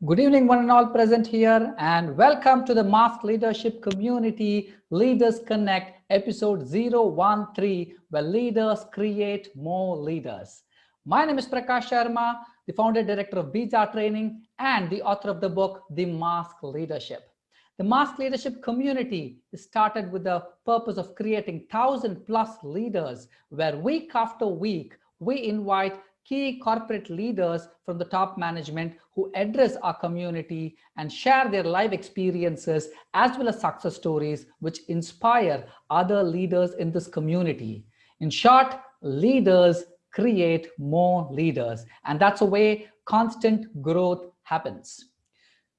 Good evening, one and all present here, and welcome to the Mask Leadership Community Leaders Connect episode 013, where leaders create more leaders. My name is Prakash Sharma, the founder director of Bija Training and the author of the book, The Mask Leadership. The Mask Leadership Community is started with the purpose of creating 1,000 plus leaders, where week after week we invite key corporate leaders from the top management who address our community and share their life experiences as well as success stories which inspire other leaders in this community. In short, leaders create more leaders, and that's a way constant growth happens.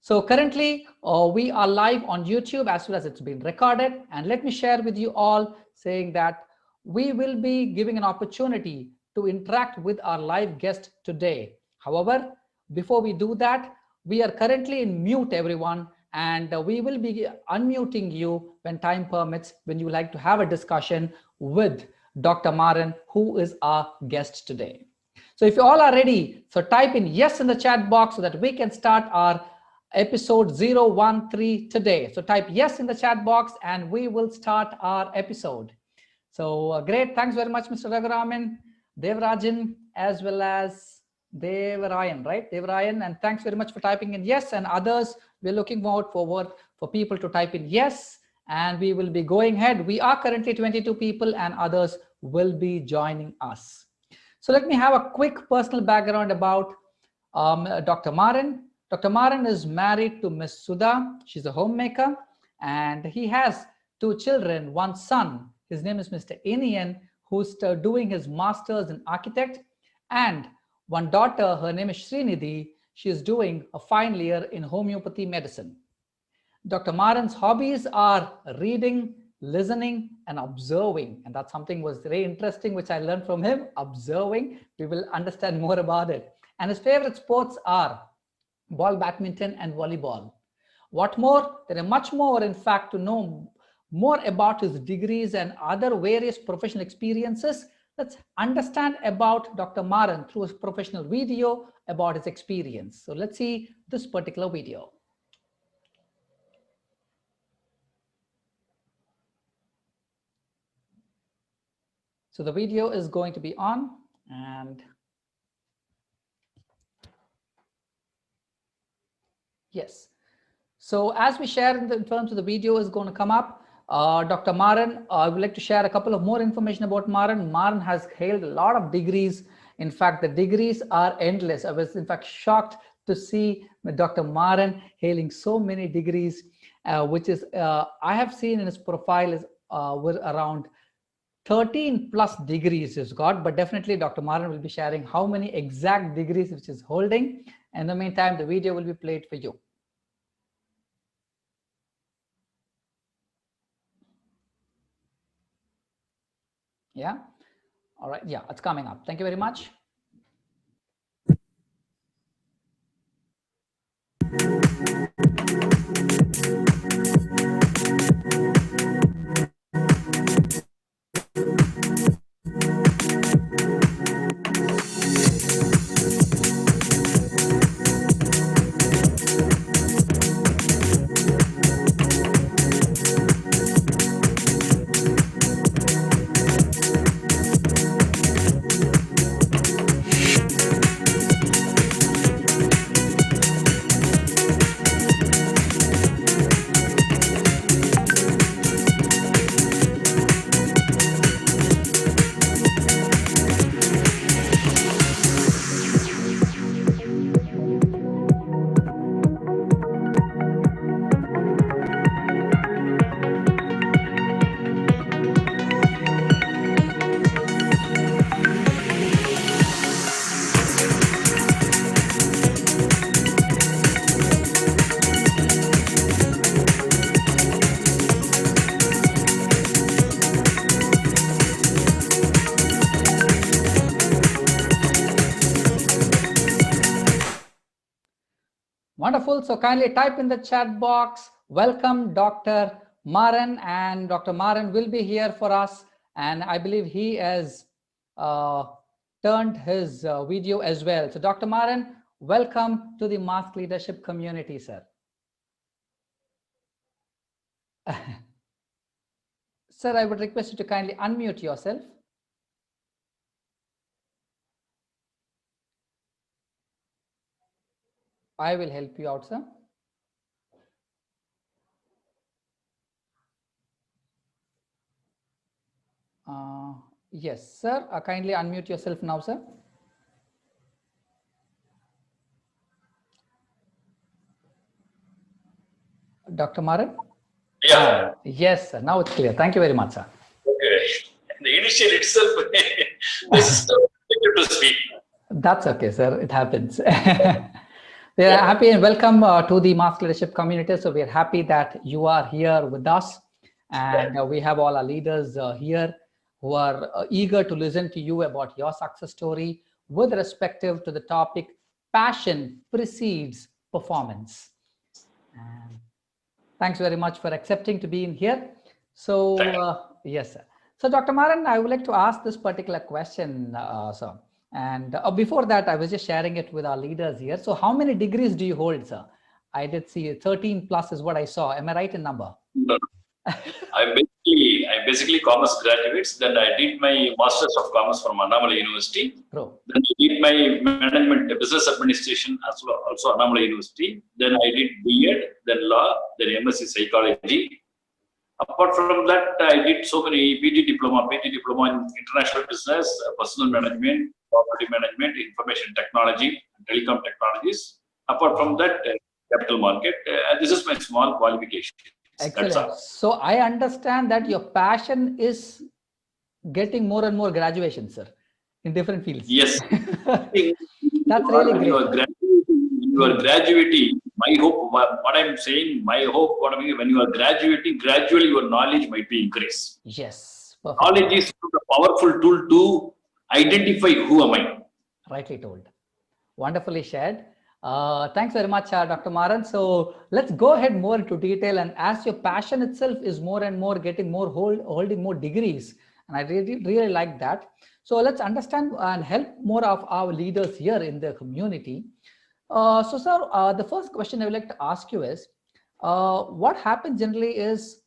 So currently we are live on YouTube as well as it's been recorded. And let me share with you all saying that we will be giving an opportunity to interact with our live guest today. However, before we do that, we are currently in mute, everyone, and we will be unmuting you when time permits, when you like to have a discussion with Dr. Maran, who is our guest today. So if you all are ready, so type in yes in the chat box so that we can start our episode 013 today. So type yes in the chat box and we will start our episode. So great. Thanks very much, Mr. Raguraman, Devarajan, as well as Devarayan, right? Devarayan, and thanks very much for typing in yes, and others. We're looking forward for people to type in yes, and we will be going ahead. We are currently 22 people and others will be joining us. So let me have a quick personal background about Dr. Maran. Dr. Maran is married to Miss Sudha. She's a homemaker, and he has two children, one son. His name is Mr. Inian, who's doing his master's in architect, and one daughter, her name is Srinidhi. She is doing a final year in homeopathy medicine. Dr. Maran's hobbies are reading, listening, and observing. And that's something was very interesting, which I learned from him, observing. We will understand more about it. And his favorite sports are ball, badminton, and volleyball. What more? There are much more, in fact, to know more about his degrees and other various professional experiences. Let's understand about Dr. Maran through his professional video about his experience. So let's see this particular video. So the video is going to be on, and yes. So as we share in terms of the video is going to come up, Dr. Maran, I would like to share a couple of more information about Maran. Maran has held a lot of degrees. In fact, the degrees are endless. I was in fact shocked to see Dr. Maran hailing so many degrees, which is, I have seen in his profile is with around 13 plus degrees he's got, but definitely Dr. Maran will be sharing how many exact degrees which is holding. In the meantime, the video will be played for you. Yeah. All right. Yeah, it's coming up. Thank you very much. Wonderful. So kindly type in the chat box, welcome Dr. Maran, and Dr. Maran will be here for us. And I believe he has turned his video as well. So Dr. Maran, Welcome to the Mask Leadership community, sir. Sir, I would request you to kindly unmute yourself. I will help you out, sir. Yes, sir. Kindly unmute yourself now, sir. Dr. Maran? Yeah. Yes, sir. Now it's clear. Thank you very much, sir. Okay. The initial itself, the system to speak. That's okay, sir. It happens. We are happy and welcome to the Mask Leadership community. So we are happy that you are here with us. And we have all our leaders here who are eager to listen to you about your success story with respective to the topic, passion precedes performance. And thanks very much for accepting to be in here. So, yes, sir. So, Dr. Maran, I would like to ask this particular question, sir. And before that, I was just sharing it with our leaders here. So, how many degrees do you hold, sir? I did see 13 plus is what I saw. Am I right in number? No. I'm basically commerce graduates. Then I did my Masters of Commerce from Annamalai University. True. Then I did my management business administration also Annamalai University. Then I did B.Ed, then law, then MSc psychology. Apart from that, I did so many PG diploma in international business, personal management, property management, information technology, telecom technologies. Apart from that, capital market. This is my small qualification. Excellent. So I understand that your passion is getting more and more graduations, sir, in different fields. Yes. That's really great. You are graduating, my hope, what I'm saying, my hope, when you are graduating, gradually your knowledge might be increased. Yes. Perfect. Knowledge is a powerful tool to identify who am I. Rightly told. Wonderfully shared. Thanks very much, Dr. Maran. So let's go ahead more into detail. And as your passion itself is more and more getting more holding more degrees, and I really like that. So let's understand and help more of our leaders here in the community. So, sir, the first question I would like to ask you is, what happens generally is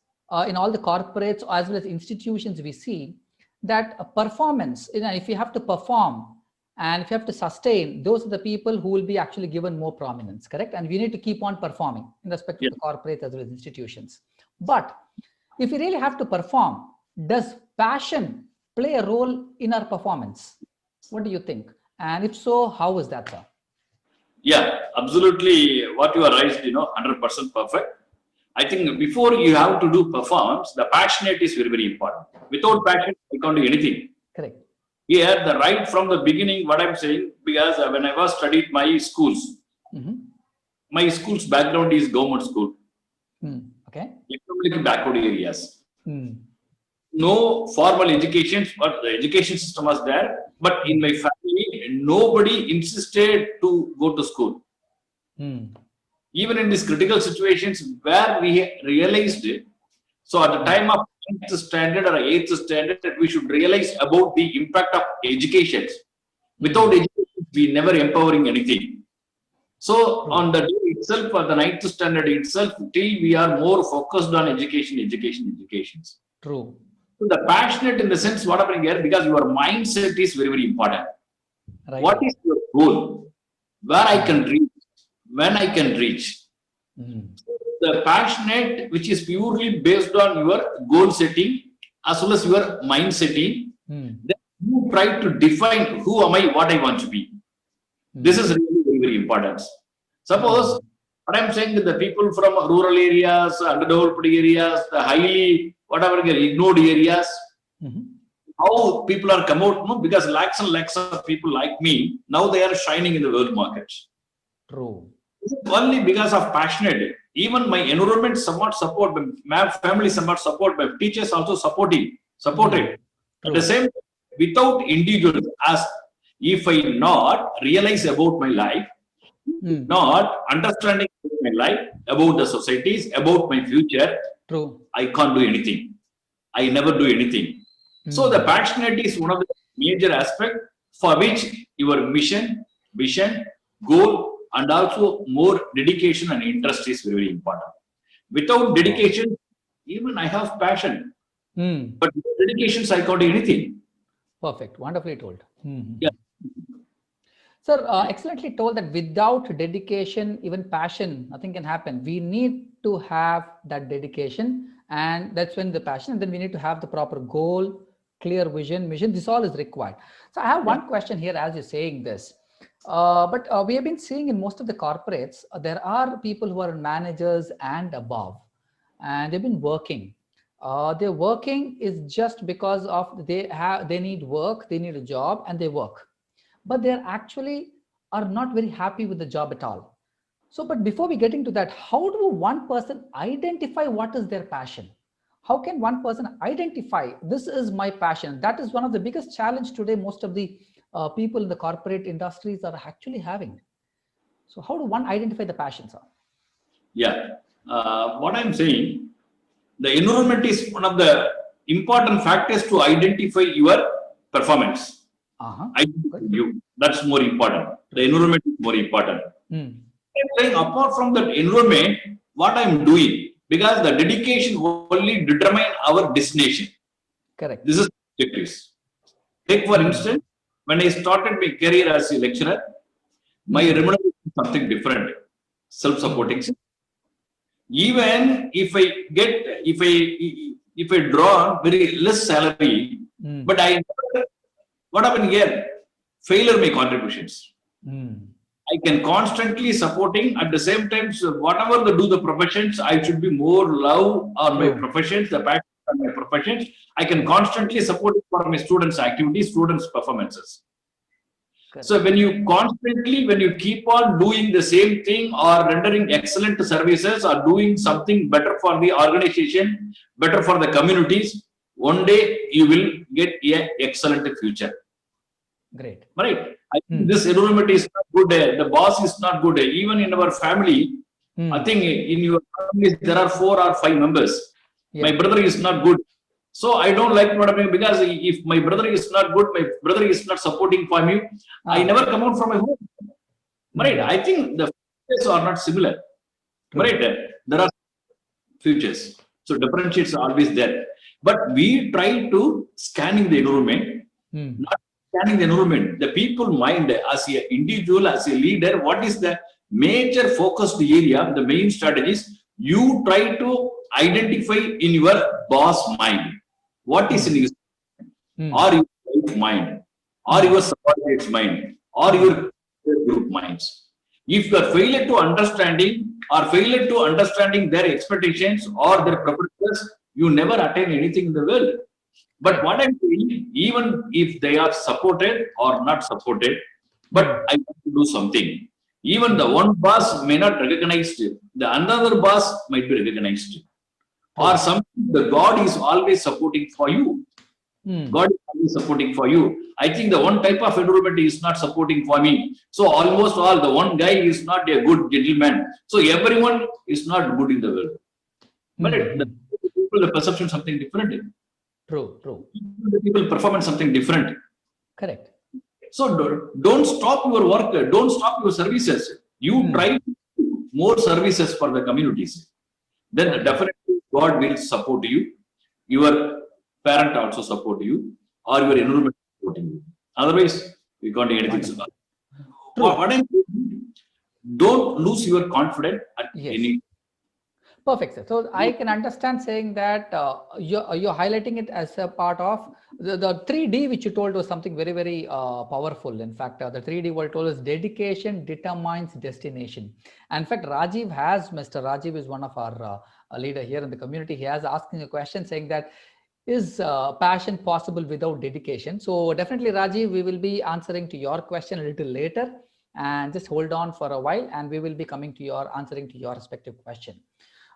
in all the corporates as well as institutions we see that a performance, if you have to perform, and if you have to sustain, those are the people who will be actually given more prominence, correct? And we need to keep on performing in respect to the corporates as well as institutions. But if we really have to perform, does passion play a role in our performance? What do you think? And if so, how is that, sir? Yeah, absolutely. What you are raised, 100% perfect. I think before you have to do performance, the passionate is very, very important. Without passion, you can't do anything. Correct. Here, the right from the beginning, what I'm saying, because when I was studied my schools, my school's background is government school. Okay. Economically backward areas. No formal education, but the education system was there. But in my family, nobody insisted to go to school. Even in these critical situations where we realized it, so at the time of 9th standard or 8th standard, we should realize about the impact of education. Without education, we never empowering anything. So on the day itself, for the 9th standard itself, till we are more focused on education. True. So the passionate in the sense what happening here, because your mindset is very, very important. Right. What is your goal? Where I can reach? When I can reach? The passionate, which is purely based on your goal setting as well as your mind setting, then you try to define who am I, what I want to be. This is really very, very important. Suppose what I'm saying that the people from rural areas, underdeveloped areas, the highly ignored areas, how people are come out, because lakhs and lakhs of people like me, now they are shining in the world markets. True. Only because of passionate. Even my environment somewhat support, my family somewhat support, my teachers also supported. At the same time, without individuals, as if I not realize about my life, not understanding my life, about the societies, about my future, I can't do anything. I never do anything. So the passionate is one of the major aspects for which your mission, vision, goal, and also more dedication and interest is very, very important. Without dedication, even I have passion, but without dedication, I can't do anything. Perfect. Wonderfully told. Yeah. Sir, excellently told that without dedication, even passion, nothing can happen. We need to have that dedication, and that's when the passion, and then we need to have the proper goal, clear vision, mission. This all is required. So I have Yeah. one question here as you're saying this. But we have been seeing in most of the corporates, there are people who are managers and above, and they've been working. Their working is just because of they need work, they need a job, and they work, but they're actually are not very happy with the job at all. So, but before we get into that, how do one person identify what is their passion? How can one person identify this is my passion? That is one of the biggest challenge today. Most of the people in the corporate industries are actually having. So, how do one identify the passion, sir? Yeah. What I'm saying, the environment is one of the important factors to identify your performance. Good. You. That's more important. The environment is more important. I'm saying apart from that environment, what I'm doing, because the dedication only determine our destination. Correct. This is objectives. Take for instance, when I started my career as a lecturer, my remuneration is something different, self-supporting. Even if I get, if I draw very less salary, but I, what happened here? Failure my contributions. I can constantly supporting at the same time. So whatever they do the professions, I should be more love on my professions, the passion on my professions. I can constantly support for my students' activities, students' performances. So when you constantly, when you keep on doing the same thing or rendering excellent services or doing something better for the organization, better for the communities, one day you will get an excellent future. Great. Right. I think this environment is not good. The boss is not good. Even in our family, I think in your family there are 4 or 5 members. My brother is not good. So I don't like what I'm doing, because if my brother is not good, my brother is not supporting for me, I never come out from my home. Right. I think the futures are not similar. Right. There are futures. So differentiates are always there. But we try to scanning the environment, not scanning the environment. The people mind as an individual, as a leader, what is the major focused area, the main strategies, you try to identify in your boss mind. What is in his mind? Or your wife mind, or your subordinates mind, or your group minds. If you are failure to understanding or failure to understanding their expectations or their preferences, you never attain anything in the world. But what I'm saying, even if they are supported or not supported, but I want to do something. Even the one boss may not recognize it, the another boss might be recognized. Or something the God is always supporting for you. God is always supporting for you. I think the one type of environment is not supporting for me. So almost all, the one guy is not a good gentleman. So everyone is not good in the world. But the people, the perception something different. True. The people perform something different. Correct. So don't stop your work. Don't stop your services. You try to do more services for the communities. Then definitely God will support you. Your parent also support you, or your environment supporting you. Otherwise, we can't do anything. So, what I'm saying, don't lose your confidence at any. Perfect, sir. So I can understand saying that you're highlighting it as a part of the 3D, which you told was something very, very powerful. In fact, the 3D what told us dedication determines destination. And in fact, Mr. Rajiv is one of our leader here in the community. He has asking a question saying that, is passion possible without dedication? So definitely, Rajiv, we will be answering to your question a little later, and just hold on for a while, and we will be coming to your answering to your respective question.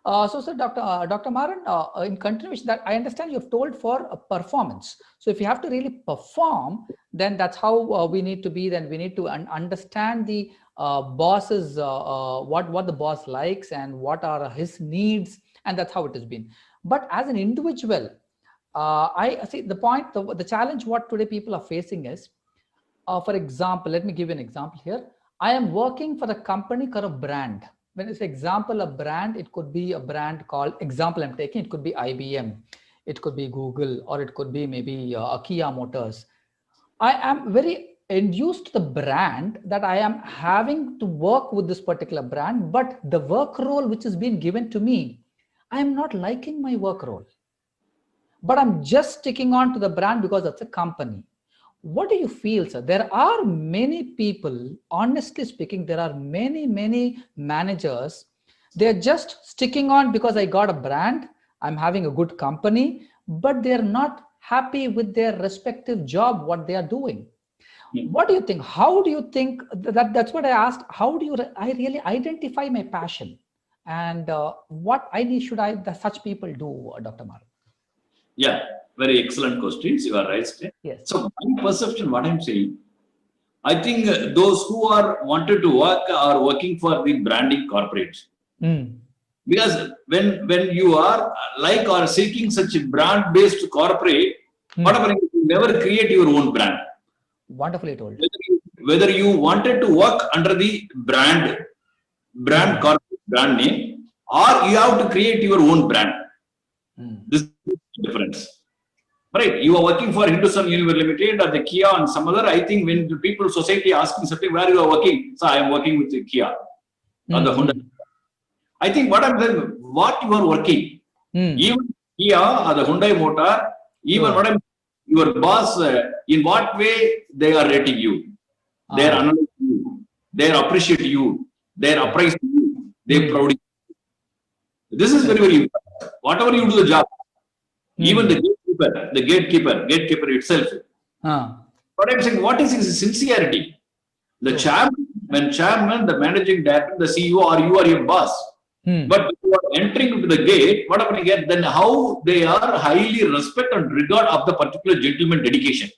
So, sir, Dr. Maran, in continuation, that I understand you've told for a performance. So, if you have to really perform, then that's how we need to be. Then we need to understand the boss's what the boss likes and what are his needs, and that's how it has been. But as an individual, I see the point. The challenge what today people are facing is, for example, let me give you an example here. I am working for a company or a brand. When it's example, a brand, it could be a brand called, example I'm taking, it could be IBM, it could be Google, or it could be maybe Kia Motors. I am very induced to the brand that I am having to work with this particular brand, but the work role which is being given to me, I am not liking my work role, but I'm just sticking on to the brand because it's a company. What do you feel, sir? There are many people, honestly speaking, there are many managers. They're just sticking on because I got a brand, I'm having a good company, but they're not happy with their respective job, what they are doing. What do you think? How do you think that's what I asked? How do I really identify my passion? And what I need should I that such people do, Dr. Mar? Yeah, very excellent questions. You are right. Yes. So my perception, what I'm saying, I think those who are wanted to work are working for the branding corporates. Mm. Because when you are like or seeking such a brand-based corporate, whatever, you never create your own brand. Wonderfully told. Whether you wanted to work under the brand corporate brand name, or you have to create your own brand. This is the difference. Right, you are working for Hindustan Unilever Limited or the Kia and some other. I think when the people, society asking something, where you are working, so I am working with the Kia or the Honda. I think what you are working, even Kia or the Hyundai Motor, even what your boss, in what way they are rating you, they are analyzing you, they appreciate you, they appraise you, they proud you. This is very important. Whatever you do the job, even the gatekeeper itself. What I'm saying, what is his sincerity? The chairman, when chairman, the managing director, the CEO, or you are your boss. But when you are entering into the gate, what happening here? Then how they are highly respect and regard of the particular gentleman dedication.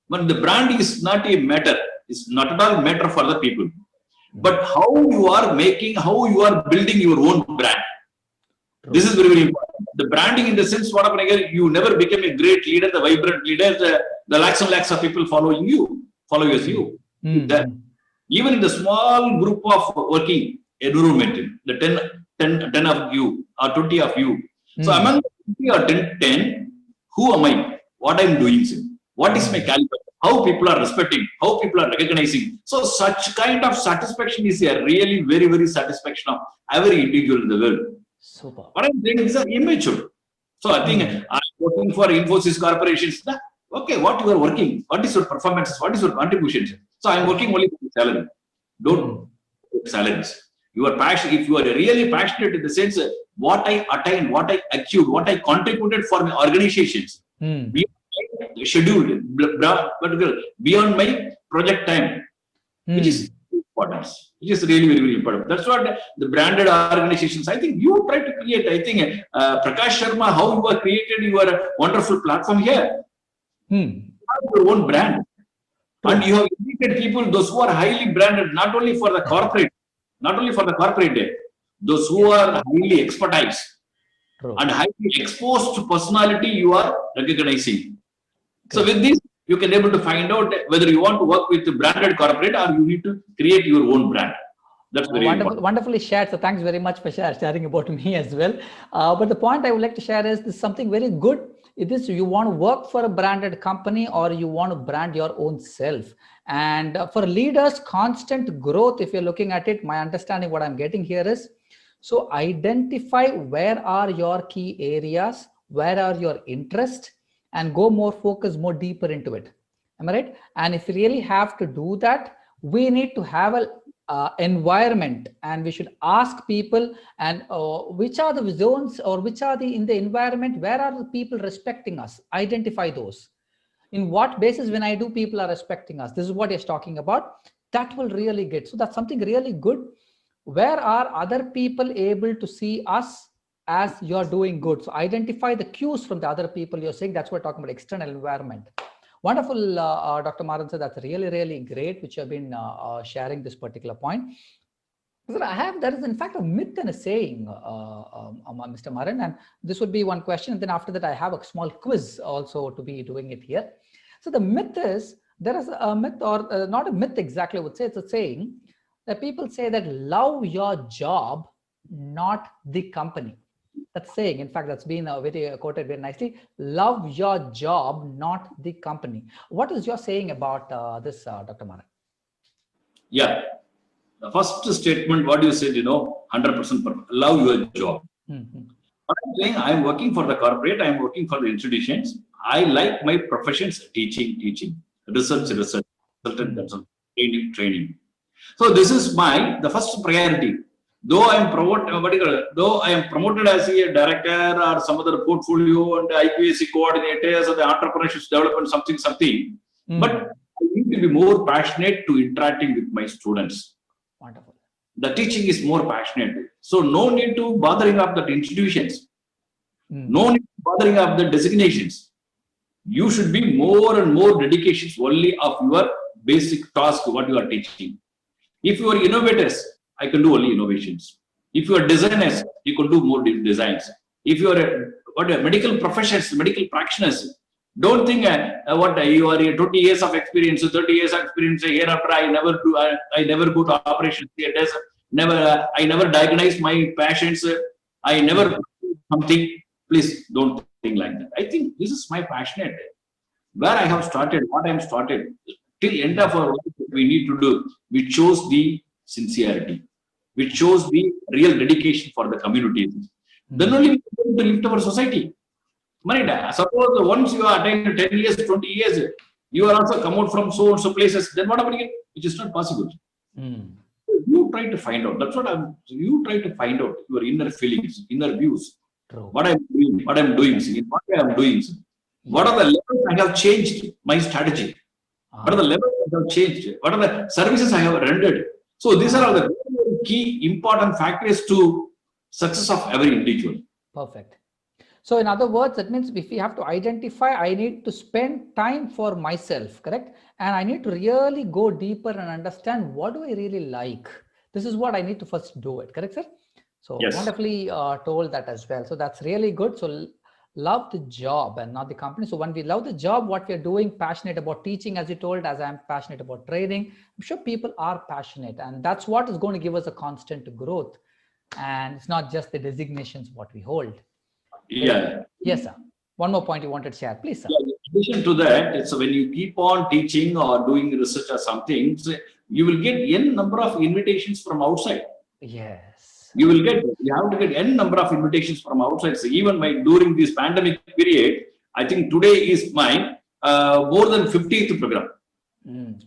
But the brand is not a matter. It's not at all matter for the people. But how you are making, how you are building your own brand. This is very, very important. The branding in the sense, what happening here, you never become a great leader, the vibrant leader, the lakhs and lakhs of people following you, follow you. Even in the small group of working environment, the 10 of you or 20 of you. So among the 20 or 10, who am I? What I am doing? What is my caliber? How people are respecting? How people are recognizing? So such kind of satisfaction is a really very, very satisfaction of every individual in the world. Super. What I'm saying is immature. So I think I'm working for Infosys corporations. Okay, what you are working? What is your performance? What is your contribution? So I'm working only for the salary. Don't salaries. You are passionate. If you are really passionate in the sense what I attained, what I achieved, what I contributed for my organizations, beyond my scheduled, beyond my project time, which is important. Which is really very, very important. That's what the branded organizations, I think you try to create. I think Prakash Sharma, how you have created your wonderful platform here. You have your own brand. And you have invited people, those who are highly branded, not only for the corporate, those who are highly expertise and highly exposed personality you are recognizing. So with this, you can able to find out whether you want to work with the branded corporate or you need to create your own brand. That's very important. Wonderfully shared. So thanks very much for sharing about me as well. But the point I would like to share is this something very good. It is you want to work for a branded company or you want to brand your own self. And for leaders, constant growth, if you're looking at it, my understanding what I'm getting here is, so identify where are your key areas, where are your interests, and go more focus, more deeper into it. Am I right? And if you really have to do that, we need to have a environment, and we should ask people and which are the zones or which are the in the environment, where are the people respecting us, identify those. In what basis when I do people are respecting us, this is what he's talking about. That will really get, so that's something really good. Where are other people able to see us as you're doing good? So identify the cues from the other people you're saying. That's what we're talking about, external environment. Wonderful, Dr. Maran, sir. That's really, really great, which you have been sharing this particular point. There is in fact a myth and a saying, Mr. Maran, and this would be one question. And then after that, I have a small quiz also to be doing it here. So the myth is there is a myth, or not a myth exactly, I would say it's a saying that people say that love your job, not the company. That's saying, in fact, that's been very quoted very nicely. Love your job, not the company. What is your saying about this, Dr. Maran? Yeah. The first statement, what you said, 100% perfect. Love your job. Mm-hmm. What I'm saying, I'm working for the corporate, I'm working for the institutions. I like my professions, teaching, research, consultant, training. So this is the first priority. Though I am though I am promoted as a director or some other portfolio and IPAC coordinators or the entrepreneurship development something, but I need to be more passionate to interacting with my students. Wonderful. The teaching is more passionate. So no need to bothering up the institutions. No need to bothering up the designations. You should be more and more dedications only of your basic task, what you are teaching. If you are innovators, I can do only innovations. If you are designers, you can do more designs. If you are medical professionals, medical practitioners, don't think what you are 20 years of experience, 30 years of experience. Hereafter, I never go to operation theaters. I never diagnose my patients. I never do something. Please don't think like that. I think this is my passionate. Where I have started, what I am started, till end of our life, we need to do. We chose the sincerity. We chose the real dedication for the community. Then only we are going to lift our society. Suppose once you are attained 10 years, 20 years, you are also come out from so and so places, then what happening? Which is not possible. You try to find out. That's what you try to find out your inner feelings, inner views. True. What I'm doing, what I'm doing, what I am doing. What are the levels I have changed my strategy? What are the levels I have changed? What are the services I have rendered? So these are all the key important factors to success of every individual. Perfect. So in other words, that means if we have to identify, I need to spend time for myself, correct? And I need to really go deeper and understand what do I really like. This is what I need to first do it, correct, sir? So Yes. wonderfully told that as well. So that's really good. So love the job and not the company. So when we love the job, what we are doing, passionate about teaching, as you told, as I'm passionate about training, I'm sure people are passionate, and that's what is going to give us a constant growth. And it's not just the designations what we hold. Yeah. Yes, sir. One more point you wanted to share, please, sir. Yeah, in addition to that, it's when you keep on teaching or doing research or something, you will get n number of invitations from outside. Yes. You have to get n number of invitations from outside. So even during this pandemic period, I think today is my more than 50th program.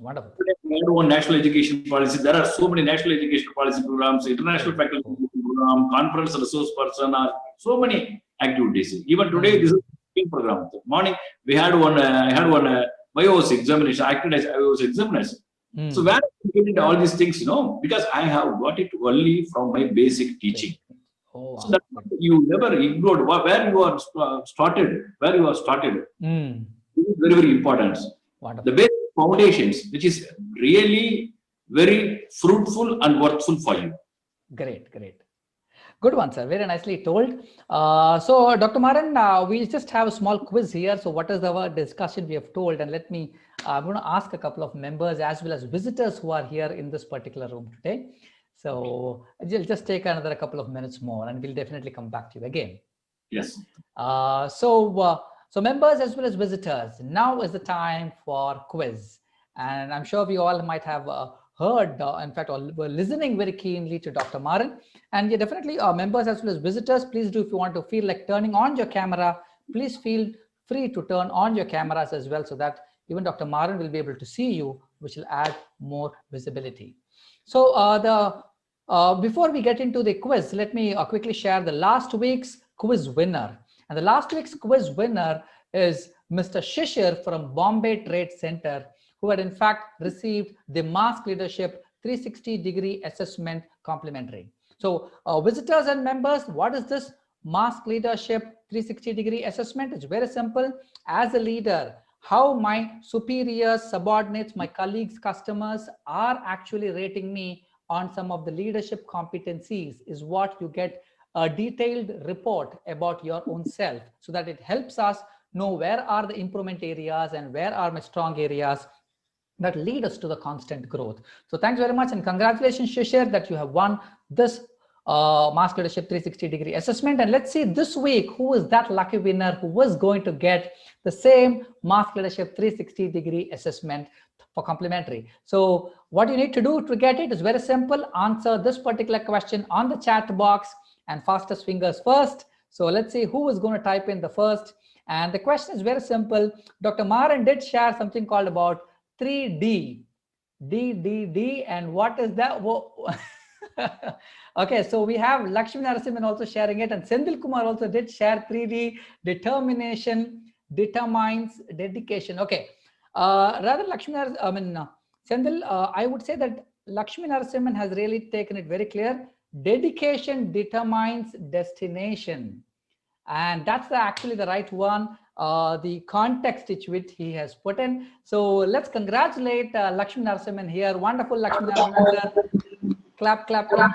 Wonderful. We had one national education policy. There are so many national education policy programs, international faculty program, conference resource person, so many activities. Even today, this is a program. Morning, we had one. I had one IOS examination. I acted as IOS examination. So where I get all these things, because I have got it only from my basic teaching. Oh, wow. So that's what you never ignored. Where you are started, This is very, very important. Wonderful. The basic foundations, which is really very fruitful and worthful for you. Great. Good one, sir. Very nicely told. So, Dr. Maran, we just have a small quiz here. So, what is our discussion we have told? And I'm going to ask a couple of members as well as visitors who are here in this particular room today. So, I'll just take another couple of minutes more, and we'll definitely come back to you again. Yes. So members as well as visitors, now is the time for quiz. And I'm sure we all might have heard, in fact, or were listening very keenly to Dr. Maran. And you definitely members as well as visitors, please do, if you want to feel like turning on your camera, please feel free to turn on your cameras as well, so that even Dr. Maran will be able to see you, which will add more visibility. So before we get into the quiz, let me quickly share the last week's quiz winner. And the last week's quiz winner is Mr. Shishir from Bombay Trade Center, who had in fact received the Mask Leadership 360-degree assessment complimentary. So visitors and members, what is this Mask Leadership 360-degree assessment? It's very simple. As a leader, how my superiors, subordinates, my colleagues, customers are actually rating me on some of the leadership competencies is what you get a detailed report about your own self, so that it helps us know where are the improvement areas and where are my strong areas, that lead us to the constant growth. So thanks very much, and congratulations, Shishir, that you have won this Mask Leadership 360-degree assessment. And let's see this week who is that lucky winner who was going to get the same Mask Leadership 360-degree assessment for complimentary. So what you need to do to get it is very simple. Answer this particular question on the chat box, and fastest fingers first. So let's see who is going to type in the first. And the question is very simple. Dr. Maran did share something called about 3D. D, and what is that? Okay, so we have Lakshmi Narasimhan also sharing it, and Sendil Kumar also did share 3D. Determination determines dedication. Okay, rather Lakshmi Sendil, I would say that Lakshmi Narasimhan has really taken it very clear. Dedication determines destination, and that's actually the right one. The context which he has put in. So let's congratulate Lakshmi Narasimhan here. Wonderful, Lakshmi Narasimhan. Clap, clap, clap.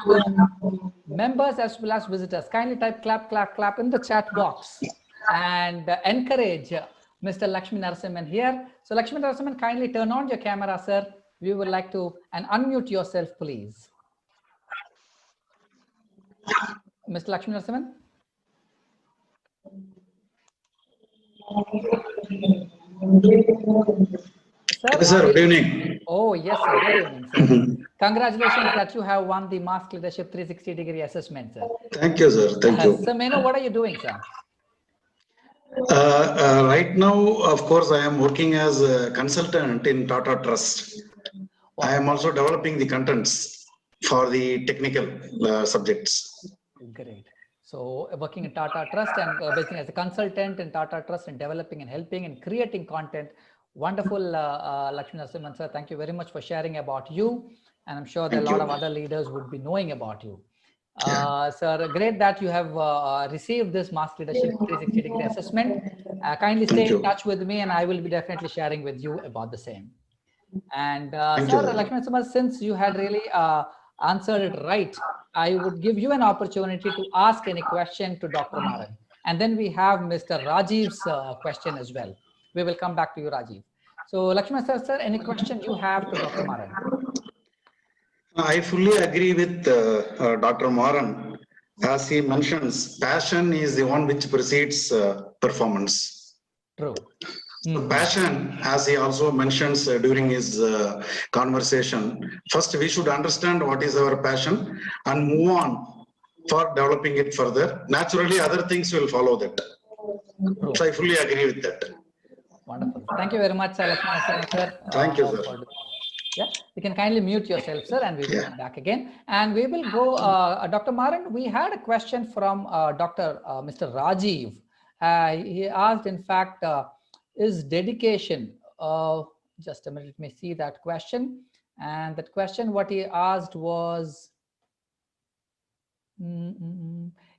Members as well as visitors, kindly type clap, clap, clap in the chat box and encourage Mr. Lakshmi Narasimhan here. So Lakshmi Narasimhan, kindly turn on your camera, sir. We would like to, and unmute yourself, please. Mr. Lakshmi Narasimhan? Sir, yes, sir, good evening. Oh, yes, sir. Good evening, sir. Congratulations that you have won the Mask Leadership 360-degree assessment, sir. Thank you, sir. Thank you. So, Meno, what are you doing, sir? Right now, of course, I am working as a consultant in Tata Trust. Wow. I am also developing the contents for the technical subjects. Great. So, working in Tata Trust and basically as a consultant in Tata Trust and developing and helping and creating content. Wonderful, Lakshmi Narasimhan, sir. Thank you very much for sharing about you. And I'm sure that a lot of other leaders would be knowing about you. Sir, great that you have received this Mask Leadership 360-degree assessment. Kindly stay in touch with me, and I will be definitely sharing with you about the same. And sir, Lakshmi Narasimhan, since you had really answered it right, I would give you an opportunity to ask any question to Dr. Maran. And then we have Mr. Rajiv's question as well. We will come back to you, Rajiv. So, Lakshmi sir, any question you have to Dr. Maran? I fully agree with Dr. Maran. As he mentions, passion is the one which precedes performance. True. Passion, as he also mentions during his conversation, first we should understand what is our passion and move on for developing it further. Naturally, other things will follow that. True. So I fully agree with that. Wonderful. Thank you very much, sir. Thank you, sir. Yeah, you can kindly mute yourself, sir, and we will come back again. And we will go, Dr. Maran, we had a question from Mr. Rajiv. He asked, in fact, is dedication, just a minute, let me see that question. And that question, what he asked was,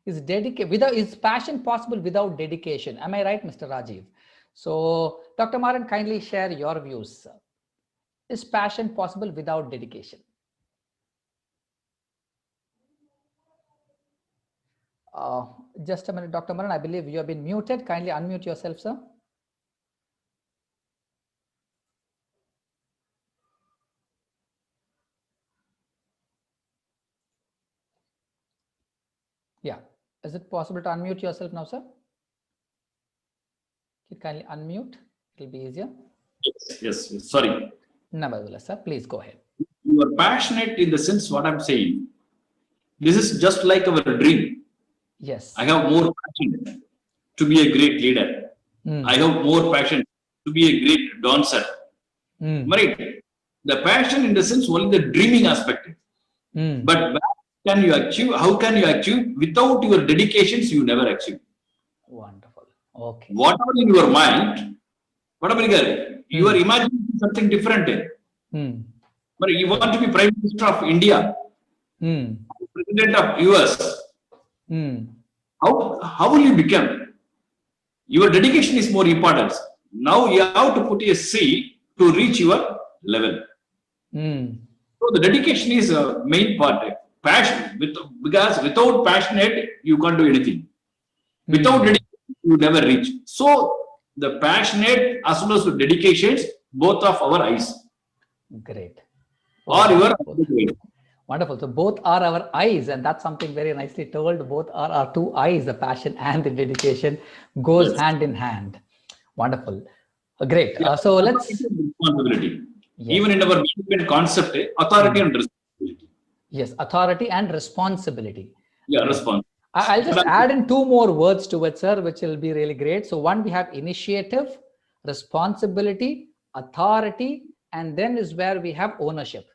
is passion possible without dedication? Am I right, Mr. Rajiv? So, Dr. Maran, kindly share your views. Is passion possible without dedication? Just a minute, Dr. Maran, I believe you have been muted. Kindly unmute yourself, sir. Yeah. Is it possible to unmute yourself now, sir? You kindly unmute. It will be easier. Yes. Sorry. Nevertheless, sir, please go ahead. You are passionate in the sense what I'm saying. This is just like our dream. Yes. I have more passion to be a great leader. I have more passion to be a great dancer. Right? The passion in the sense only the dreaming aspect. But can you achieve? How can you achieve? Without your dedications, you never achieve. Wonderful. Okay. Whatever in your mind, whatever you are imagining something different. But you want to be Prime Minister of India, President of US. How will you become? Your dedication is more important. Now you have to put a C to reach your level. So the dedication is a main part. Passion, because without passionate, you can't do anything. Without dedication, you never reach. So the passionate as well as the dedications, both of our eyes. Great. or Oh, your wonderful. Wonderful. So both are our eyes, and that's something very nicely told. Both are our two eyes. The passion and the dedication goes yes. hand in hand. Wonderful. Great. Yeah, So authority let's, and responsibility. Even yes, in our management concept, authority and responsibility. yes, authority and responsibility. Yeah, Great. response. I'll just add in two more words to it, sir, which will be really great. So one, we have initiative, responsibility, authority, and then is where we have ownership.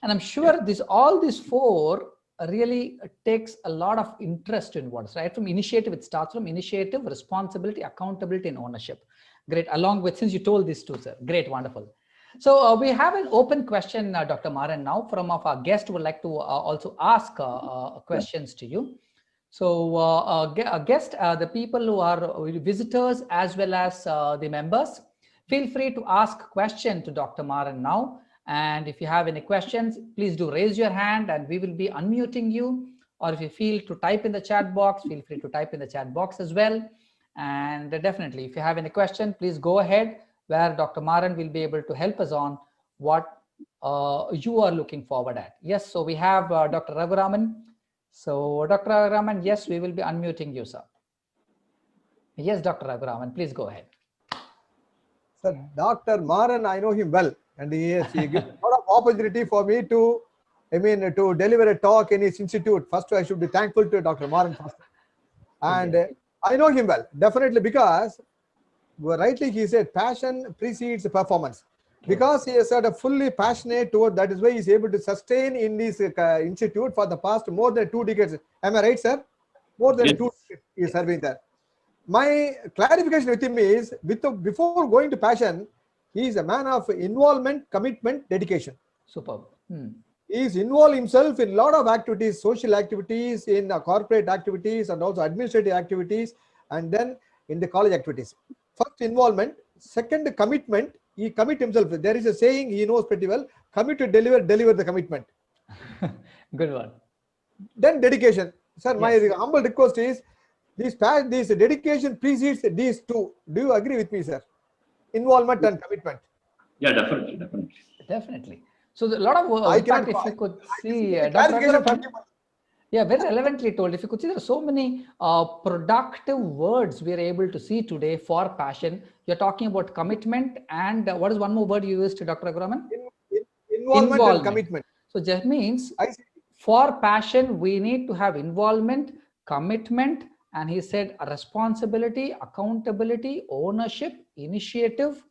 And I'm Yeah. sure all these four really takes a lot of interest in what's right from initiative. It starts from initiative, responsibility, accountability, and ownership. Great. Along with, since you told these two, sir, great, wonderful. So we have an open question, Dr. Maran, now from of our guest who would like to also ask questions to you. So guest, the people who are visitors as well as the members, feel free to ask question to Dr. Maran now. And if you have any questions, please do raise your hand and we will be unmuting you. Or if you feel to type in the chat box, feel free to type in the chat box as well. And definitely, if you have any question, please go ahead where Dr. Maran will be able to help us on what you are looking forward at. Yes, so we have Dr. Raghuraman. So Dr. Raghuraman, yes, we will be unmuting you, sir. Yes, Dr. Raghuraman, please go ahead. Sir, Dr. Maran, I know him well, and he gives a lot of opportunity for me to, to deliver a talk in his institute. First, I should be thankful to Dr. Maran first. And Yes. I know him well, definitely, because rightly he said passion precedes performance. Because he is sort of fully passionate toward that is why he is able to sustain in this institute for the past more than 2 decades. Am I right, sir? More than Yes. 2 decades he is serving there. My clarification with him is, before going to passion, he is a man of involvement, commitment, dedication. Superb. He is involved himself in a lot of activities, social activities, in corporate activities, and also administrative activities, and then in the college activities. First, involvement. Second, commitment. He commit himself. There is a saying he knows pretty well: commit to deliver, deliver the commitment. Good one. Then dedication. Sir, my Yes. humble request is, this dedication precedes these two. Do you agree with me, sir? Involvement and commitment. Yeah, definitely, definitely. Definitely. So a lot of, I in fact, cannot. if you could I just see, need a Dr. clarification from Raghuram, him. yeah, very relevantly told. If you could see, there are so many productive words we are able to see today for passion. You're talking about commitment, and what is one more word you used, Dr. Raghuram? Involvement and commitment. So that means I see. for passion, we need to have involvement, commitment, and he said responsibility, accountability, ownership, initiative,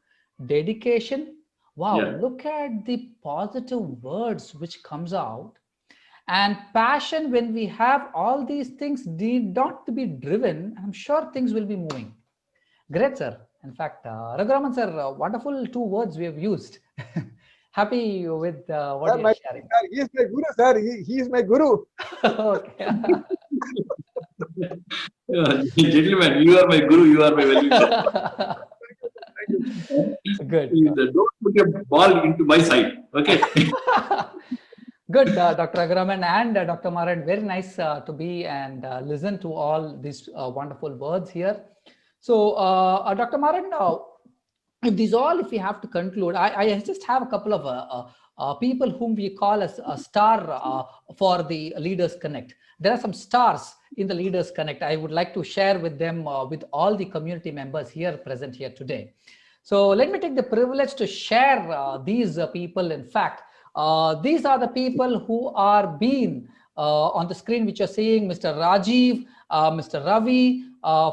dedication. Wow, Yeah. look at the positive words which comes out. And passion, when we have all these things, need not to be driven, I'm sure things will be moving. Great, sir. In fact, Raghuraman, sir, wonderful two words we have used. Happy with what Sir, you're sharing. he is my guru, sir. He is my guru. Okay. Gentlemen, you are my guru, you are my well-wisher. Good. Don't put your ball into my side. Okay. Good, Dr. Agraman and Dr. Maran. Very nice to be and listen to all these wonderful words here. So, Dr. Maran, if these all, if we have to conclude, I just have a couple of people whom we call as a star for the Leaders Connect. There are some stars in the Leaders Connect. I would like to share with them, with all the community members here present here today. So let me take the privilege to share these people. In fact, these are the people who are being on the screen, which you're seeing: Mr. Rajiv, Mr. Ravi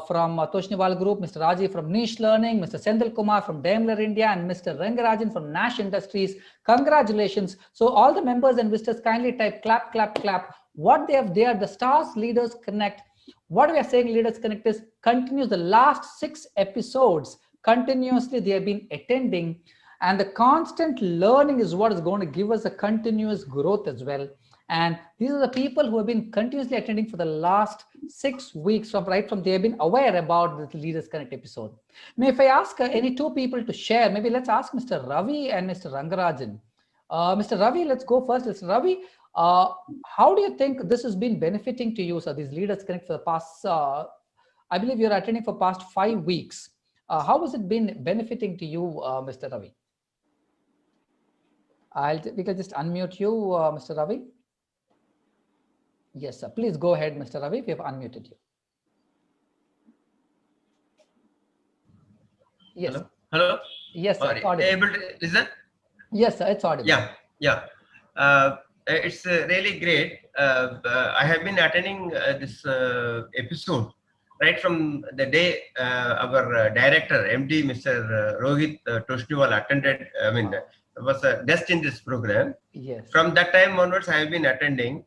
from Toshniwal Group, Mr. Rajiv from Niche Learning, Mr. Sendil Kumar from Daimler India, and Mr. Rangarajan from Nash Industries. Congratulations. So all the members and visitors, kindly type clap, clap, clap. What they are the Stars Leaders Connect. What we are saying, Leaders Connect, is continues the last 6 episodes. Continuously they have been attending, and the constant learning is what is going to give us a continuous growth as well. And these are the people who have been continuously attending for the last 6 weeks, from they have been aware about the Leaders Connect episode. Now, if I ask any two people to share, maybe let's ask Mr. Ravi and Mr. Rangarajan. Mr. Ravi, let's go first. Mr. Ravi, how do you think this has been benefiting to you, sir, these Leaders Connect for the past, I believe you're attending for past 5 weeks. How has it been benefiting to you, Mr. Ravi? We can just unmute you, Mr. Ravi. Yes, sir. Please go ahead, Mr. Ravi. We have unmuted you. Yes. Hello. Hello. Yes, sir. Are able to listen? Yes, sir. It's audible. Yeah. Yeah. It's really great. I have been attending this episode right from the day our director, MD, Mr. Rohit Toshniwal attended. I mean, was a guest in this program. Yes. From that time onwards, I have been attending,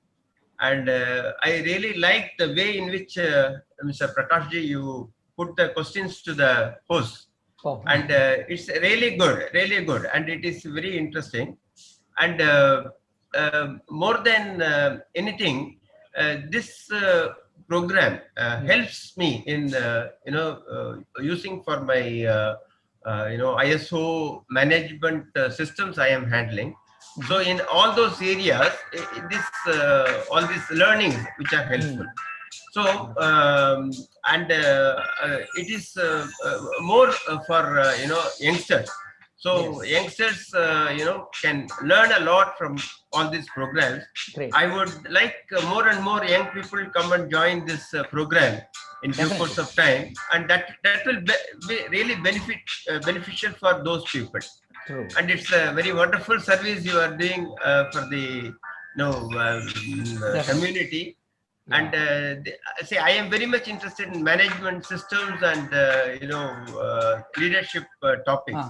and I really like the way in which Mr. Prakashji, you put the questions to the host. Oh. And it's really good, and it is very interesting. And more than anything, this program helps me in using for my ISO management systems I am handling. So in all those areas, all these learnings which are helpful. So it is more for youngsters. So youngsters can learn a lot from all these programs. Great. I would like more and more young people come and join this program in due course of time, and that will be really beneficial for those people. True. And it's a very wonderful service you are doing for the community. And say I am very much interested in management systems and leadership topics.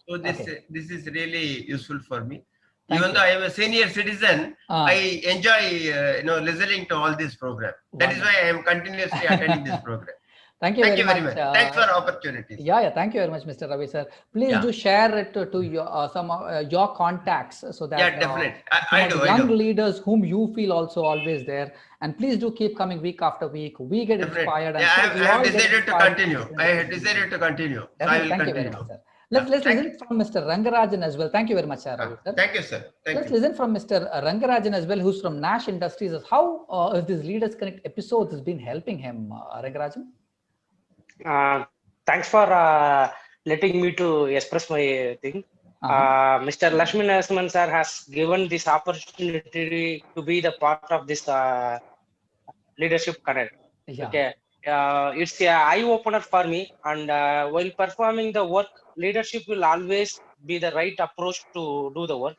So this is really useful for me. Even though I am a senior citizen, I enjoy listening to all these programs. That is why I am continuously attending this program. Thank you very much. Thanks for opportunities. Yeah. Thank you very much, Mr. Ravi, sir. Please do share it to your some your contacts so that definitely. I do. young leaders whom you feel also always there, and please do keep coming week after week. We get inspired. I have decided to continue. I have decided to continue. So I will thank continue. You very much, sir. Let's listen from Mr. Rangarajan as well. Thank you very much, sir. Ravi, sir. Thank you, sir. Let's listen from Mr. Rangarajan as well, who's from Nash Industries. How is this Leaders Connect episodes has been helping him, Rangarajan? Thanks for letting me to express my thing. Mr. Lakshmi Narasimhan sir has given this opportunity to be the part of this Leadership Connect. Yeah. Okay. It's an eye-opener for me, and while performing the work, leadership will always be the right approach to do the work.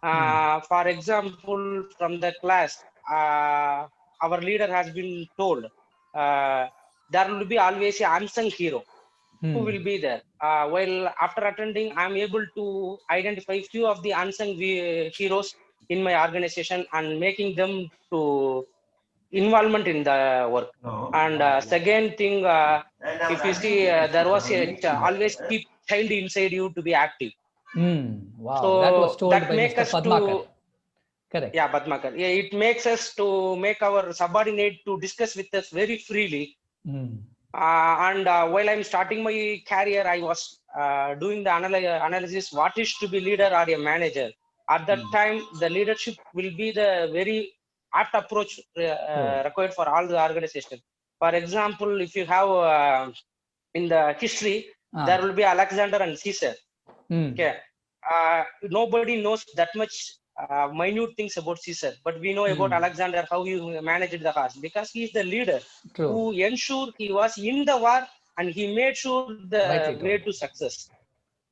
For example, from the class, our leader has been told there will be always an unsung hero who will be there. While after attending, I'm able to identify few of the unsung heroes in my organization and making them to involvement in the work. And second thing, if you see, there was always keep child inside you to be active. Wow, so that was told that by make Mr. us Padmakar. to Correct. Yeah, Padmakar. Yeah, it makes us to make our subordinate to discuss with us very freely. And while I'm starting my career, I was doing the analysis, what is to be leader or a manager. At that time, the leadership will be the very apt approach required for all the organization. For example, if you have in the history, there will be Alexander and Caesar. Okay, nobody knows that much minute things about Caesar, but we know about Alexander, how he managed the horse, because he is the leader who ensured he was in the war and he made sure the way to success.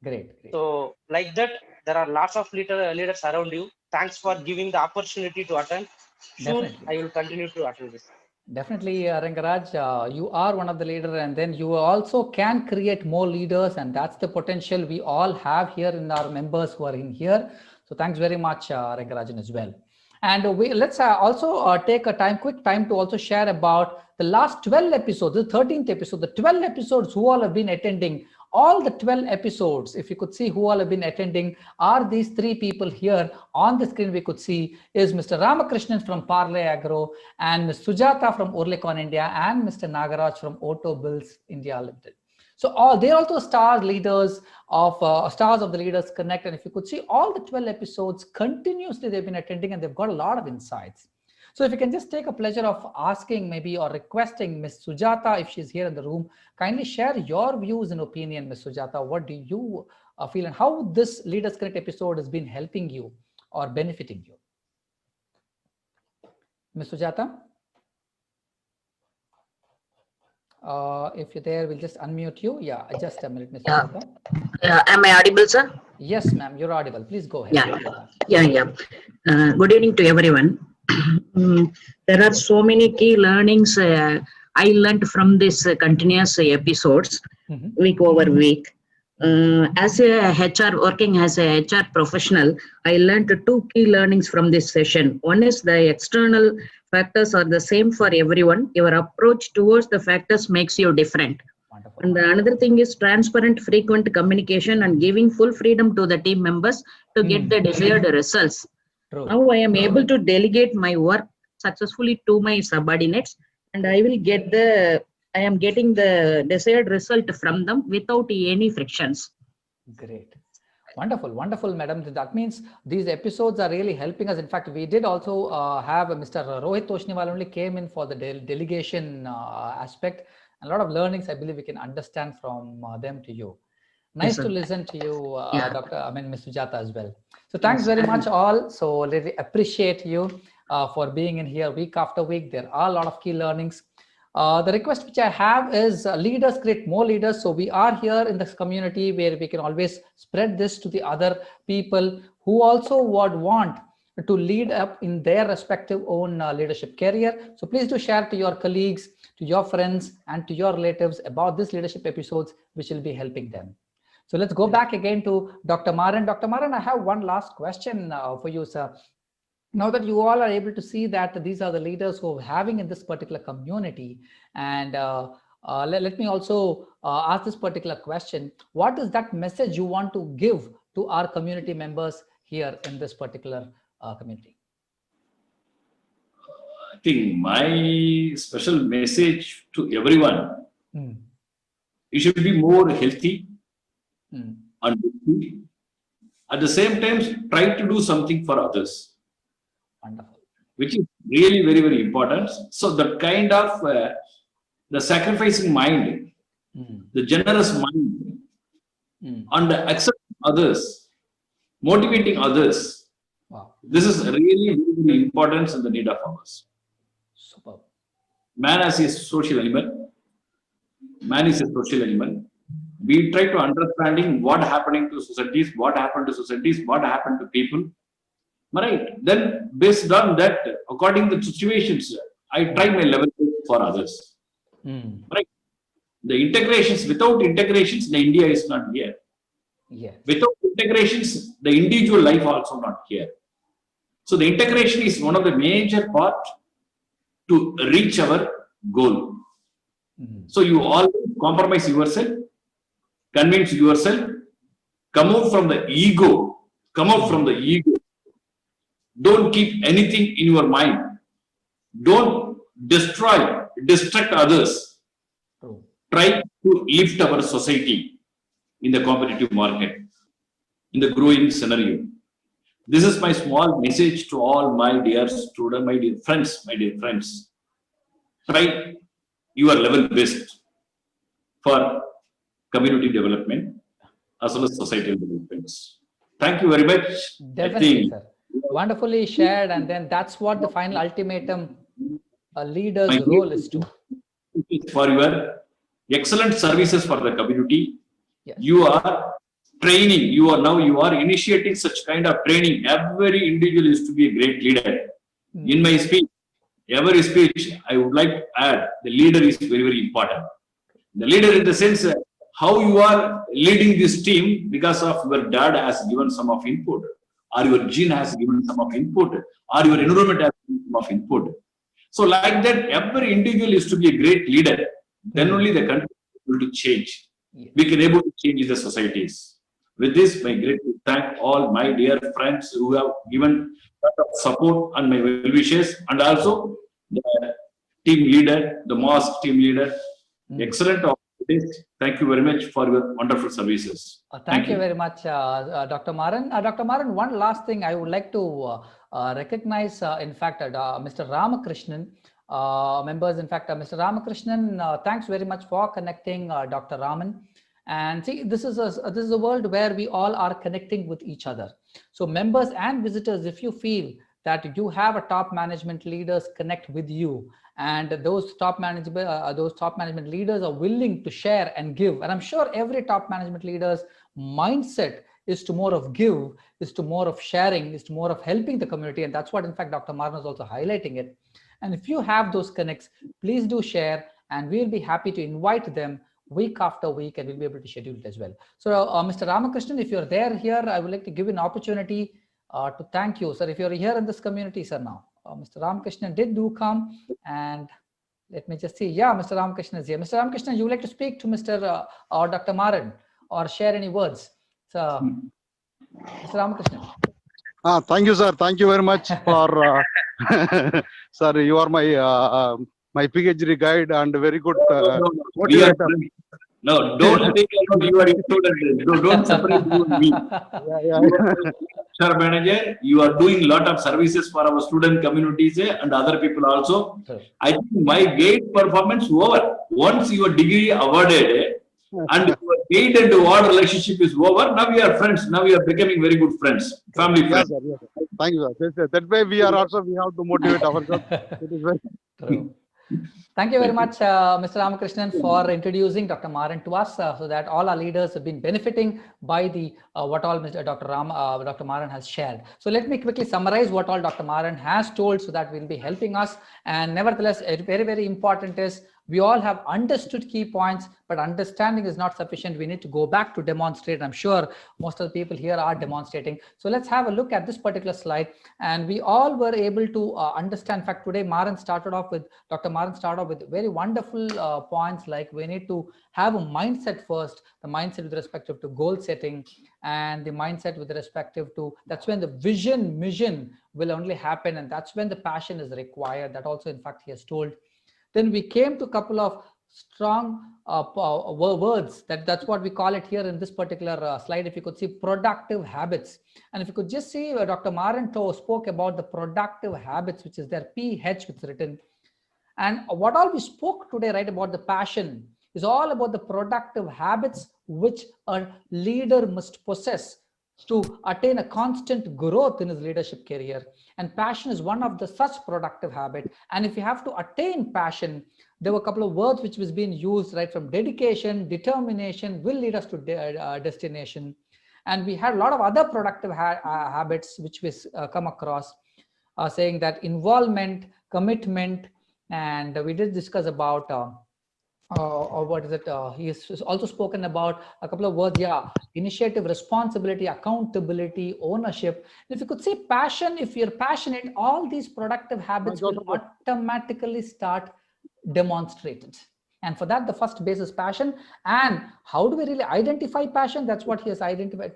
Great. So like that, there are lots of leaders around you. Thanks for giving the opportunity to attend. Soon I will continue to attend this. Definitely, Rangaraj, you are one of the leaders, and then you also can create more leaders, and that's the potential we all have here in our members who are in here. So thanks very much, Rangarajan, as well. And let's also take a quick time to also share about the last 12 episodes, the 13th episode, the 12 episodes who all have been attending. All the 12 episodes, if you could see who all have been attending, are these three people here on the screen. We could see is Mr. Ramakrishnan from Parle Agro, and Ms. Sujata from Urlecon India, and Mr. Nagaraj from Auto Bills India Limited. So they're also stars of the Leaders Connect. And if you could see all the 12 episodes continuously they've been attending, and they've got a lot of insights. So if you can just take a pleasure of asking maybe or requesting Ms. Sujata, if she's here in the room, kindly share your views and opinion, Ms. Sujata. What do you feel, and how this Leaders Connect episode has been helping you? or benefiting you? Ms. Sujata? If you're there, we'll just unmute you. Yeah, just a minute, Ms. Sujata. Am I audible, sir? Yes, ma'am, you're audible. Please go ahead. Yeah. Good evening to everyone. There are so many key learnings I learned from this continuous episodes, week over week. As a HR, working as a HR professional, I learned two key learnings from this session. One is the external factors are the same for everyone. Your approach towards the factors makes you different. Wonderful. And the another thing is transparent, frequent communication and giving full freedom to the team members to get the desired results. True. Now I am able to delegate my work successfully to my subordinates, and I am getting the desired result from them without any frictions. Great. Wonderful, madam. That means these episodes are really helping us. In fact, we did also have Mr. Rohit Toshniwal only came in for the delegation aspect. A lot of learnings, I believe, we can understand from them to you. Nice to listen to you, Ms. Sujata as well. So thanks very much all. So really appreciate you for being in here week after week. There are a lot of key learnings. The request which I have is leaders create more leaders. So we are here in this community where we can always spread this to the other people who also would want to lead up in their respective own leadership career. So please do share to your colleagues, to your friends, and to your relatives about these leadership episodes, which will be helping them. So let's go back again to Dr. Maran. Dr. Maran, I have one last question for you, sir. Now that you all are able to see that these are the leaders who are having in this particular community, and let me also ask this particular question. What is that message you want to give to our community members here in this particular community? I think my special message to everyone, you should be more healthy and healthy. At the same time, try to do something for others. Wonderful. Which is really very, very important. So the kind of the sacrificing mind, the generous mind, and the accepting others, motivating others. Wow. This is really very, very important in the need of ours. Superb. Man as a social animal. Man is a social animal. We try to understanding what happening to societies, what happened to societies, what happened to people. Right. Then based on that, according to the situations, I try my level for others. Right. The integrations, without integrations, the India is not here. Yes. Without integrations, the individual life also not here. So the integration is one of the major part to reach our goal. So you always compromise yourself, convince yourself, come out from the ego, Don't keep anything in your mind. Don't distract others. Try to lift our society in the competitive market, in the growing scenario. This is my small message to all my dear students, my dear friends. Try your level best for community development as well as societal developments. Thank you very much. Definitely, sir. Wonderfully shared, and then that's what the final ultimatum a leader's role is to. For your excellent services for the community. Yes. You are training, you are initiating such kind of training. Every individual is to be a great leader. In my speech, every speech, I would like to add, the leader is very, very important. The leader in the sense, how you are leading this team because of your dad has given some of input, or your gene has given some of input, or your environment has given some of input. So like that, every individual is to be a great leader. Then only the country will to change. Yes. We can able to change the societies. With this, my great thank all my dear friends who have given support and my well wishes, and also the team leader, the mosque team leader. Excellent opportunities. Thank you very much for your wonderful services. Thank you very much, Dr. Maran. Dr. Maran, one last thing I would like to recognize, in fact, Mr. Ramakrishnan. Members, in fact, Mr. Ramakrishnan, thanks very much for connecting Dr. Raman. And see, this is a world where we all are connecting with each other. So members and visitors, if you feel that you have a top management leaders connect with you, and those top management leaders are willing to share and give, and I'm sure every top management leader's mindset is to more of give, is to more of sharing, is to more of helping the community, and that's what in fact Dr. Maran is also highlighting it. And if you have those connects, please do share, and we'll be happy to invite them week after week, and we'll be able to schedule it as well. So Mr. Ramakrishnan, if you're there here, I would like to give you an opportunity to thank you, sir. If you're here in this community, sir, now Mr. Ramakrishnan did come, and let me just see. Yeah, Mr. Ramakrishnan is here. Mr. Ramakrishnan, you would like to speak to Mr. Or Dr. Maran or share any words? So, Mr. Ramakrishnan. Thank you, sir. Thank you very much for, sir, you are my PhD guide and very good motivator. No, don't take about you are a student. Don't separate you and me. Sir Manager, you are doing a lot of services for our student communities and other people also. I think my gate performance over. Once your degree awarded and your gate and award relationship is over, now we are friends. Now we are becoming very good friends, family friends. Yes, sir. Thank you, sir. That way we have to motivate ourselves. It is very true. Thank you very much, Mr. Ramakrishnan, for introducing Dr. Maran to us, so that all our leaders have been benefiting by the what all Dr. Maran has shared. So let me quickly summarize what all Dr. Maran has told, so that will be helping us. And nevertheless, very, very important is we all have understood key points, but understanding is not sufficient. We need to go back to demonstrate. I'm sure most of the people here are demonstrating. So let's have a look at this particular slide. And we all were able to understand. In fact, today Dr. Maran started off with very wonderful points, like we need to have a mindset first, the mindset with respect to goal setting, and the mindset with respect to, that's when the mission will only happen, and that's when the passion is required. That also, in fact, he has told. Then we came to a couple of strong words, that's what we call it here in this particular slide. If you could see productive habits, and if you could just see Dr. Maran spoke about the productive habits, which is their PH, which is written. And what all we spoke today, right, about the passion is all about the productive habits which a leader must possess to attain a constant growth in his leadership career. And passion is one of the such productive habit. And if you have to attain passion, there were a couple of words which was being used, right, from dedication, determination will lead us to destination. And we had a lot of other productive habits which we come across, saying that involvement, commitment, and we did discuss about or what is it? He has also spoken about a couple of words. Yeah, initiative, responsibility, accountability, ownership. If you could say passion, if you're passionate, all these productive habits will automatically start demonstrated. And for that, the first base is passion. And how do we really identify passion? That's what he has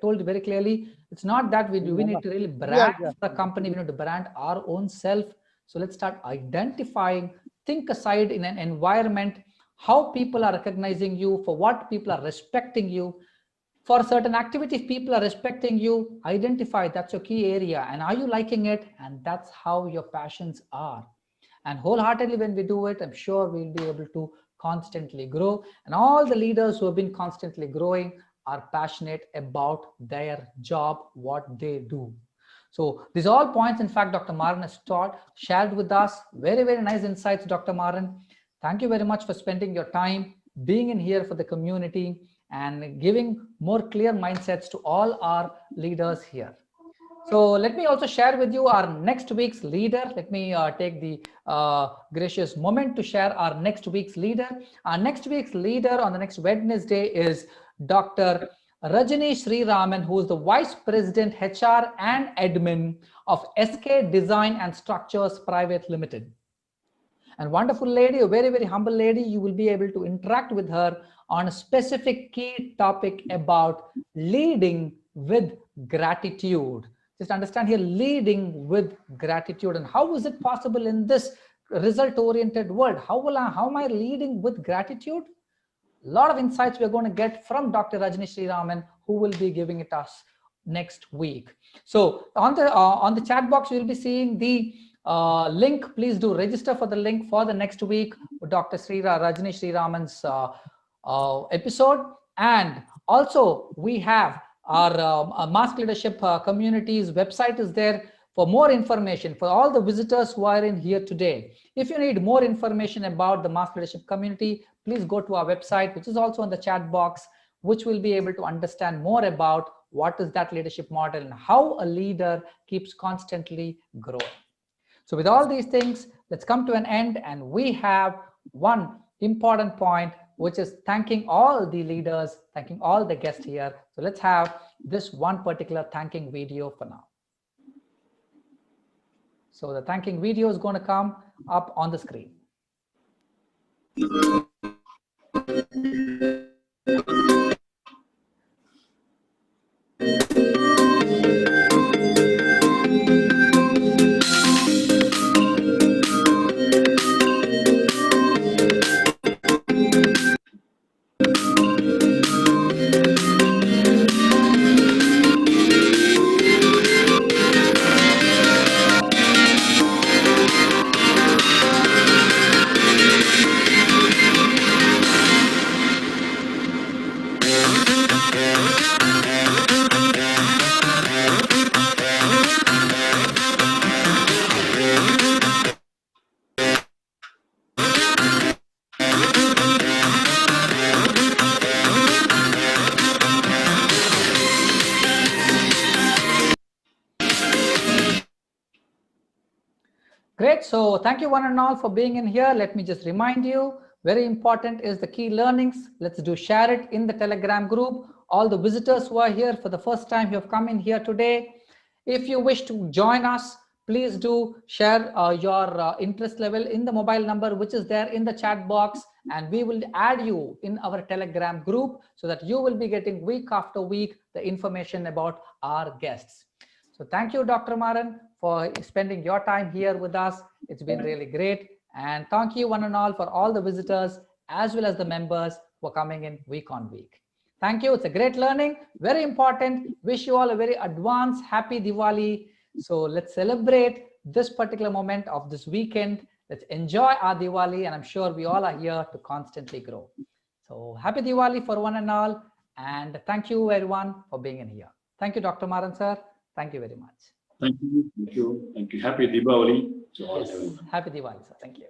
told very clearly. It's not that we need to really brand the company. We need to brand our own self. So let's start identifying, think aside in an environment, how people are recognizing you, for what people are respecting you. For certain activities, people are respecting you, identify that's your key area. And are you liking it? And that's how your passions are. And wholeheartedly, when we do it, I'm sure we'll be able to constantly grow. And all the leaders who have been constantly growing are passionate about their job, what they do. So these are all points, in fact, Dr. Maran has shared with us. Very, very nice insights, Dr. Maran. Thank you very much for spending your time, being in here for the community, and giving more clear mindsets to all our leaders here. So let me also share with you our next week's leader. Let me take the gracious moment to share our next week's leader. Our next week's leader on the next Wednesday is Dr. Rajani Sriraman, who is the Vice President HR and Admin of SK Design and Structures Private Limited. And wonderful lady, a very, very humble lady. You will be able to interact with her on a specific key topic about leading with gratitude. Just understand here, leading with gratitude. And how is it possible in this result-oriented world? How am I leading with gratitude? A lot of insights we're going to get from Dr. Rajani Sriraman, who will be giving it us next week. So on the chat box, you'll be seeing the link. Please do register for the link for the next week with Dr. Rajani Sriraman's episode. And also we have our Mask Leadership community's website is there for more information for all the visitors who are in here today. If you need more information about the Mask Leadership community, please go to our website, which is also in the chat box, which will be able to understand more about what is that leadership model and how a leader keeps constantly growing. So with all these things, let's come to an end, and we have one important point, which is thanking all the leaders, thanking all the guests here. So let's have this one particular thanking video for now. So the thanking video is going to come up on the screen. Great. So thank you one and all for being in here. Let me just remind you, very important is the key learnings. Let's do share it in the Telegram group. All the visitors who are here for the first time, who have come in here today, if you wish to join us, please do share your interest level in the mobile number, which is there in the chat box, and we will add you in our Telegram group so that you will be getting week after week the information about our guests. So thank you, Dr. Maran, for spending your time here with us. It's been really great. And thank you one and all for all the visitors as well as the members who are coming in week on week. Thank you. It's a great learning, very important. Wish you all a very advanced happy Diwali. So let's celebrate this particular moment of this weekend. Let's enjoy our Diwali, and I'm sure we all are here to constantly grow. So happy Diwali for one and all, and thank you everyone for being in here. Thank you, Dr. Maran sir. Thank you very much. Thank you. Thank you. Thank you. Happy Diwali to all. Yes. Happy Diwali, sir. Thank you.